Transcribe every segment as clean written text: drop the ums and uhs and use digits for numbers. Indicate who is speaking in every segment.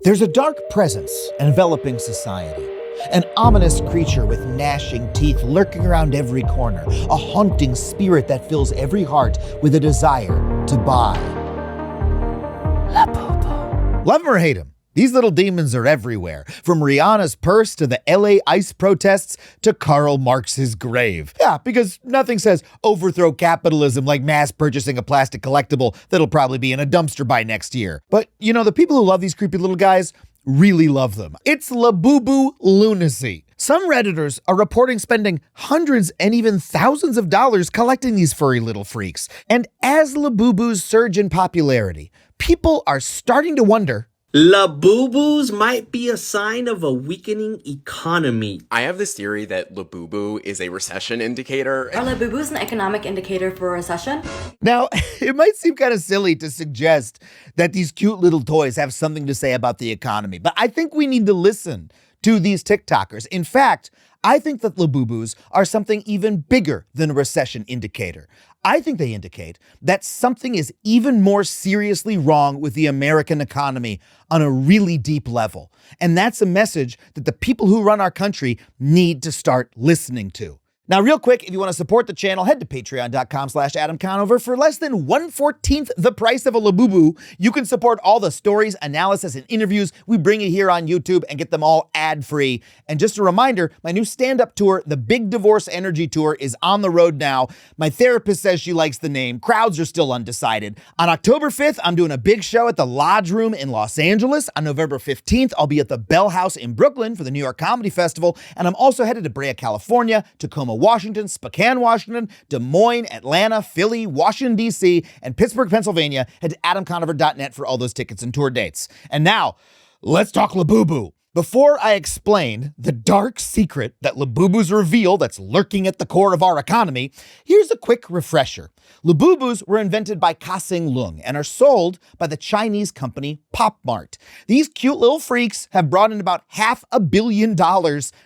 Speaker 1: There's a dark presence enveloping society, an ominous creature with gnashing teeth lurking around every corner, a haunting spirit that fills every heart with a desire to buy. Labubu. Love him or hate him, these little demons are everywhere, from Rihanna's purse to the LA ICE protests to Karl Marx's grave. Yeah, because nothing says overthrow capitalism like mass purchasing a plastic collectible that'll probably be in a dumpster by next year. But you know, the people who love these creepy little guys really love them. It's Labubu lunacy. Some Redditors are reporting spending hundreds and even thousands of dollars collecting these furry little freaks. And as Labubus surge in popularity, people are starting to wonder,
Speaker 2: Labubus might be a sign of a weakening economy.
Speaker 3: I have this theory that Labubu is a recession indicator.
Speaker 4: Are Labubus an economic indicator for a recession?
Speaker 1: Now, it might seem kind of silly to suggest that these cute little toys have something to say about the economy, but I think we need to listen to these TikTokers. In fact, I think that Labubus are something even bigger than a recession indicator. I think they indicate that something is even more seriously wrong with the American economy on a really deep level. And that's a message that the people who run our country need to start listening to. Now, real quick, if you want to support the channel, head to patreon.com/Adam Conover. For less than 1/14 the price of a Labubu, you can support all the stories, analysis, and interviews we bring you here on YouTube and get them all ad-free. And just a reminder, my new stand-up tour, the Big Divorce Energy Tour, is on the road now. My therapist says she likes the name. Crowds are still undecided. On October 5th, I'm doing a big show at the Lodge Room in Los Angeles. On November 15th, I'll be at the Bell House in Brooklyn for the New York Comedy Festival. And I'm also headed to Brea, California, Tacoma, Washington, Spokane, Washington, Des Moines, Atlanta, Philly, Washington, D.C., and Pittsburgh, Pennsylvania. Head to adamconover.net for all those tickets and tour dates. And now, let's talk Labubu. Before I explain the dark secret that Labubus reveal that's lurking at the core of our economy, here's a quick refresher. Labubus were invented by Ka-Sing Lung and are sold by the Chinese company Pop Mart. These cute little freaks have brought in about $500 million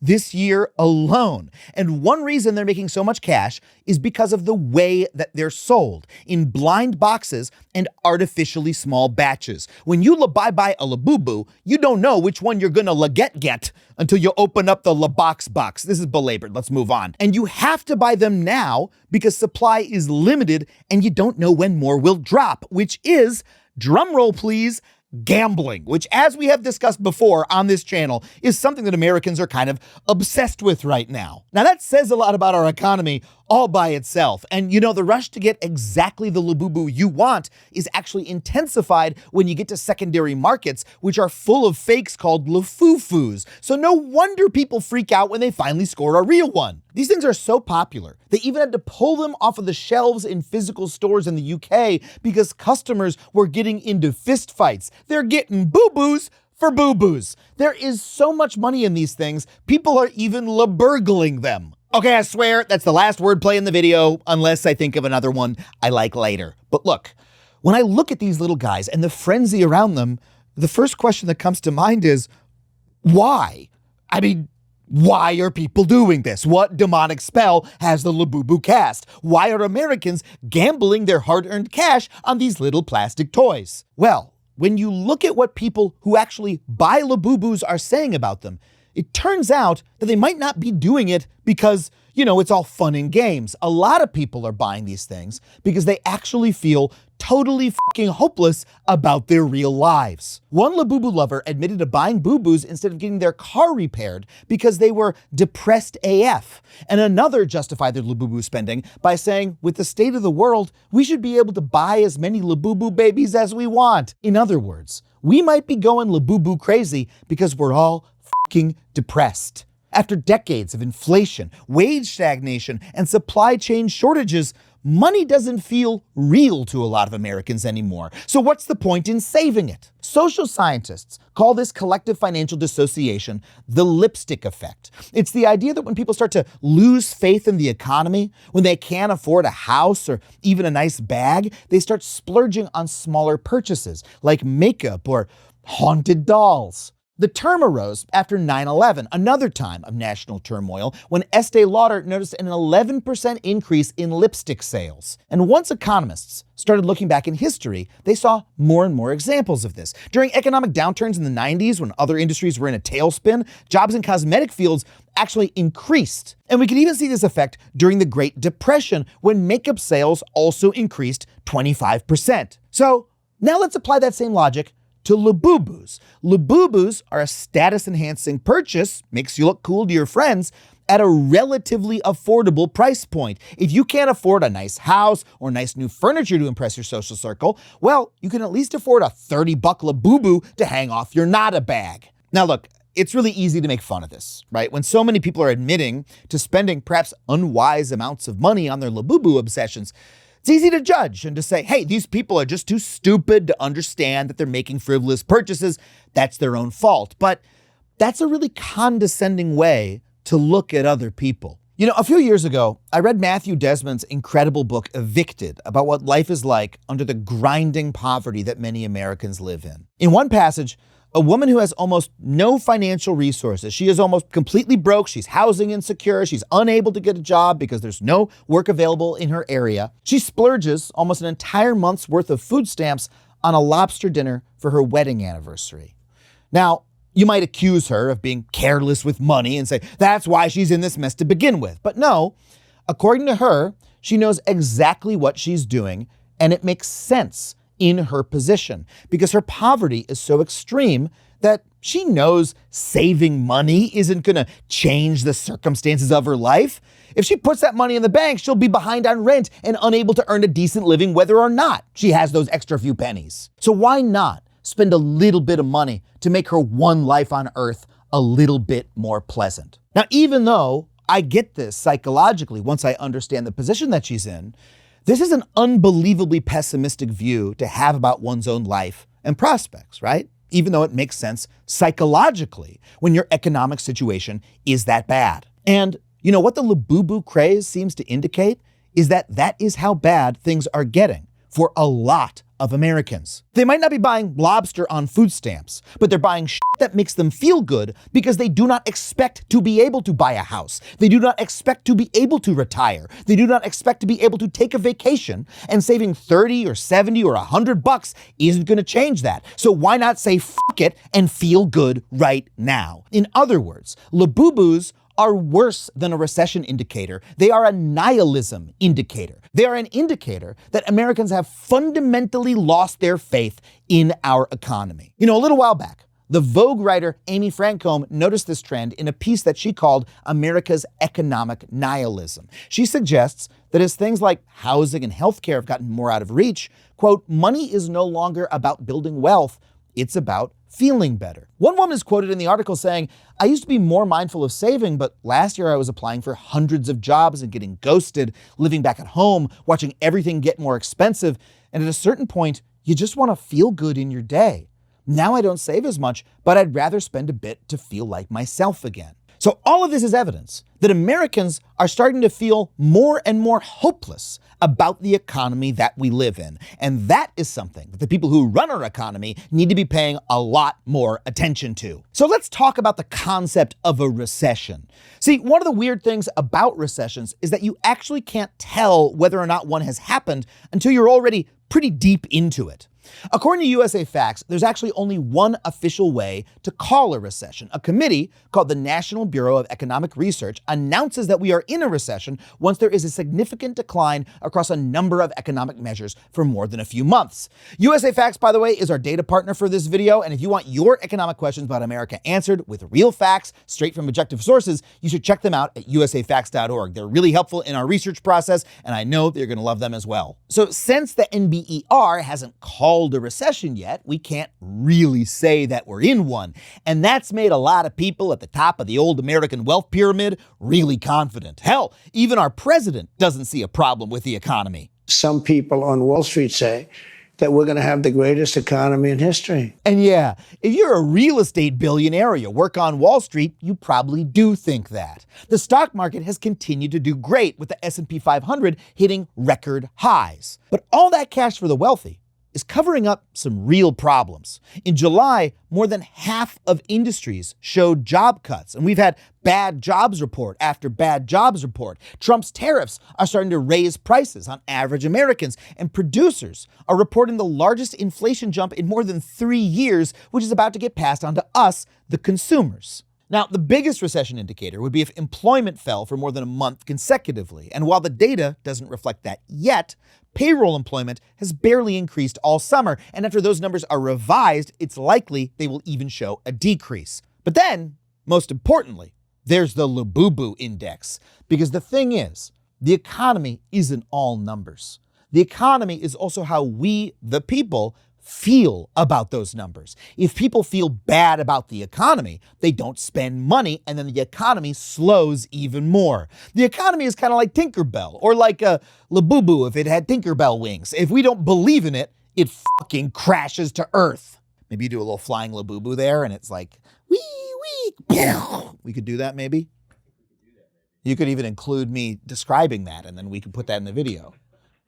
Speaker 1: this year alone. And one reason they're making so much cash is because of the way that they're sold, in blind boxes and artificially small batches. When you buy a Labubu, you don't know which one you're gonna get until you open up the box. This is belabored, let's move on. And you have to buy them now because supply is limited and you don't know when more will drop, which is, drumroll please, gambling, which, as we have discussed before on this channel, is something that Americans are kind of obsessed with right now. Now, that says a lot about our economy all by itself. And you know, the rush to get exactly the Labubu you want is actually intensified when you get to secondary markets, which are full of fakes called Lafufus. So no wonder people freak out when they finally score a real one. These things are so popular, they even had to pull them off of the shelves in physical stores in the UK because customers were getting into fistfights. They're getting boo-boos for boo-boos. There is so much money in these things, people are even laburgling them. Okay, I swear that's the last wordplay in the video, unless I think of another one I like later. But look, when I look at these little guys and the frenzy around them, the first question that comes to mind is, why? I mean, why are people doing this? What demonic spell has the Labubu cast? Why are Americans gambling their hard-earned cash on these little plastic toys? Well, when you look at what people who actually buy Labubus are saying about them, it turns out that they might not be doing it because, you know, it's all fun and games. A lot of people are buying these things because they actually feel totally fucking hopeless about their real lives. One Labubu lover admitted to buying boo-boos instead of getting their car repaired because they were depressed AF. And another justified their Labubu spending by saying, with the state of the world, we should be able to buy as many Labubu babies as we want. In other words, we might be going Labubu crazy because we're all fucking depressed. After decades of inflation, wage stagnation, and supply chain shortages, money doesn't feel real to a lot of Americans anymore. So what's the point in saving it? Social scientists call this collective financial dissociation the lipstick effect. It's the idea that when people start to lose faith in the economy, when they can't afford a house or even a nice bag, they start splurging on smaller purchases like makeup or haunted dolls. The term arose after 9/11, another time of national turmoil, when Estee Lauder noticed an 11% increase in lipstick sales. And once economists started looking back in history, they saw more and more examples of this. During economic downturns in the 90s, when other industries were in a tailspin, jobs in cosmetic fields actually increased. And we could even see this effect during the Great Depression, when makeup sales also increased 25%. So now let's apply that same logic to Labubus. Labubus are a status-enhancing purchase, makes you look cool to your friends, at a relatively affordable price point. If you can't afford a nice house or nice new furniture to impress your social circle, well, you can at least afford a $30 Labubu to hang off your Nada bag. Now look, it's really easy to make fun of this, right? When so many people are admitting to spending perhaps unwise amounts of money on their Labubu obsessions, it's easy to judge and to say, hey, these people are just too stupid to understand that they're making frivolous purchases. That's their own fault. But that's a really condescending way to look at other people. You know, a few years ago, I read Matthew Desmond's incredible book, Evicted, about what life is like under the grinding poverty that many Americans live in. In one passage, a woman who has almost no financial resources. She is almost completely broke. She's housing insecure. She's unable to get a job because there's no work available in her area. She splurges almost an entire month's worth of food stamps on a lobster dinner for her wedding anniversary. Now, you might accuse her of being careless with money and say that's why she's in this mess to begin with. But no, according to her, she knows exactly what she's doing, and it makes sense in her position because her poverty is so extreme that she knows saving money isn't going to change the circumstances of her life. If she puts that money in the bank, she'll be behind on rent and unable to earn a decent living whether or not she has those extra few pennies. So why not spend a little bit of money to make her one life on earth a little bit more pleasant? Now, even though I get this psychologically once I understand the position that she's in, this is an unbelievably pessimistic view to have about one's own life and prospects, right? Even though it makes sense psychologically when your economic situation is that bad. And you know what the Labubu craze seems to indicate is that that is how bad things are getting for a lot of Americans. They might not be buying lobster on food stamps, but they're buying shit that makes them feel good because they do not expect to be able to buy a house. They do not expect to be able to retire. They do not expect to be able to take a vacation, and saving 30 or 70 or $100 isn't going to change that. So why not say fuck it and feel good right now? In other words, Labubus are worse than a recession indicator. They are a nihilism indicator. They are an indicator that Americans have fundamentally lost their faith in our economy. You know, a little while back, the Vogue writer Amy Francombe noticed this trend in a piece that she called America's Economic Nihilism. She suggests that as things like housing and healthcare have gotten more out of reach, quote, money is no longer about building wealth, it's about feeling better. One woman is quoted in the article saying, I used to be more mindful of saving, but last year I was applying for hundreds of jobs and getting ghosted, living back at home, watching everything get more expensive. And at a certain point, you just want to feel good in your day. Now I don't save as much, but I'd rather spend a bit to feel like myself again. So all of this is evidence that Americans are starting to feel more and more hopeless about the economy that we live in. And that is something that the people who run our economy need to be paying a lot more attention to. So let's talk about the concept of a recession. See, one of the weird things about recessions is that you actually can't tell whether or not one has happened until you're already pretty deep into it. According to USAFacts, there's actually only one official way to call a recession. A committee called the National Bureau of Economic Research announces that we are in a recession once there is a significant decline across a number of economic measures for more than a few months. USAFacts, by the way, is our data partner for this video, and if you want your economic questions about America answered with real facts straight from objective sources, you should check them out at usafacts.org. They're really helpful in our research process, and I know that you're going to love them as well. So since the NBER hasn't called a recession yet, we can't really say that we're in one. And that's made a lot of people at the top of the old American wealth pyramid really confident. Hell, even our president doesn't see a problem with the economy.
Speaker 5: Some people on Wall Street say that we're going to have the greatest economy in history.
Speaker 1: And yeah, if you're a real estate billionaire or you work on Wall Street, you probably do think that. The stock market has continued to do great with the S&P 500 hitting record highs. But all that cash for the wealthy is covering up some real problems. In July, more than half of industries showed job cuts, and we've had bad jobs report after bad jobs report. Trump's tariffs are starting to raise prices on average Americans, and producers are reporting the largest inflation jump in more than 3 years, which is about to get passed on to us, the consumers. Now, the biggest recession indicator would be if employment fell for more than a month consecutively. And while the data doesn't reflect that yet, payroll employment has barely increased all summer. And after those numbers are revised, it's likely they will even show a decrease. But then, most importantly, there's the Labubu index. Because the thing is, the economy isn't all numbers. The economy is also how we, the people, feel about those numbers. If people feel bad about the economy, they don't spend money, and then the economy slows even more. The economy is kind of like Tinkerbell, or like a Labubu if it had Tinkerbell wings. If we don't believe in it, it fucking crashes to Earth. Maybe you do a little flying Labubu there, and it's like, wee, wee. We could do that maybe? You could even include me describing that, and then we could put that in the video.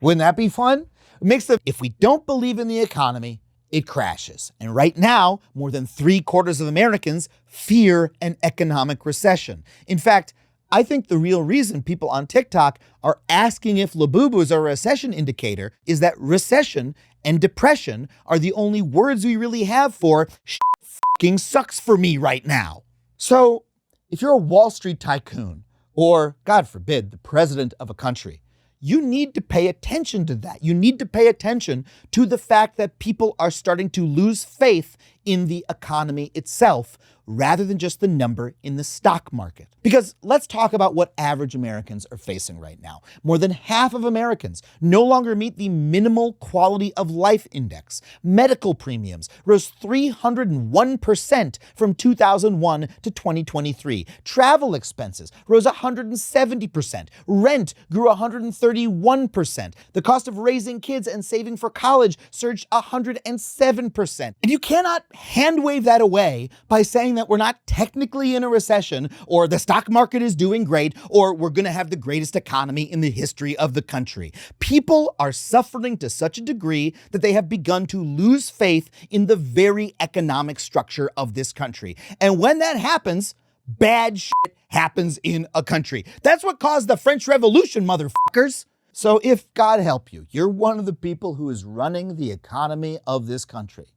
Speaker 1: Wouldn't that be fun? If we don't believe in the economy, it crashes. And right now, more than 3/4 of Americans fear an economic recession. In fact, I think the real reason people on TikTok are asking if Labubu is a recession indicator is that recession and depression are the only words we really have for shit fucking sucks for me right now. So if you're a Wall Street tycoon, or God forbid, the president of a country, you need to pay attention to that. You need to pay attention to the fact that people are starting to lose faith in the economy itself rather than just the number in the stock market. Because let's talk about what average Americans are facing right now. More than half of Americans no longer meet the minimal quality of life index. Medical premiums rose 301% from 2001 to 2023. Travel expenses rose 170%. Rent grew 131%. The cost of raising kids and saving for college surged 107%. And you cannot hand wave that away by saying that we're not technically in a recession, or the stock market is doing great, or we're going to have the greatest economy in the history of the country. People are suffering to such a degree that they have begun to lose faith in the very economic structure of this country. And when that happens, bad shit happens in a country. That's what caused the French Revolution, motherfuckers. So if, God help you, you're one of the people who is running the economy of this country,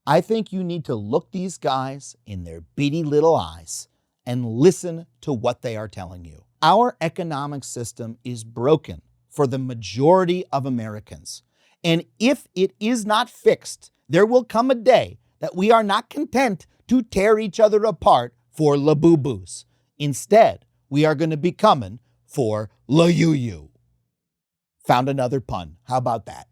Speaker 1: I think you need to look these guys in their beady little eyes and listen to what they are telling you. Our economic system is broken for the majority of Americans. And if it is not fixed, there will come a day that we are not content to tear each other apart for Labubus. Instead, we are going to be coming for La Yu Yu. Found another pun. How about that?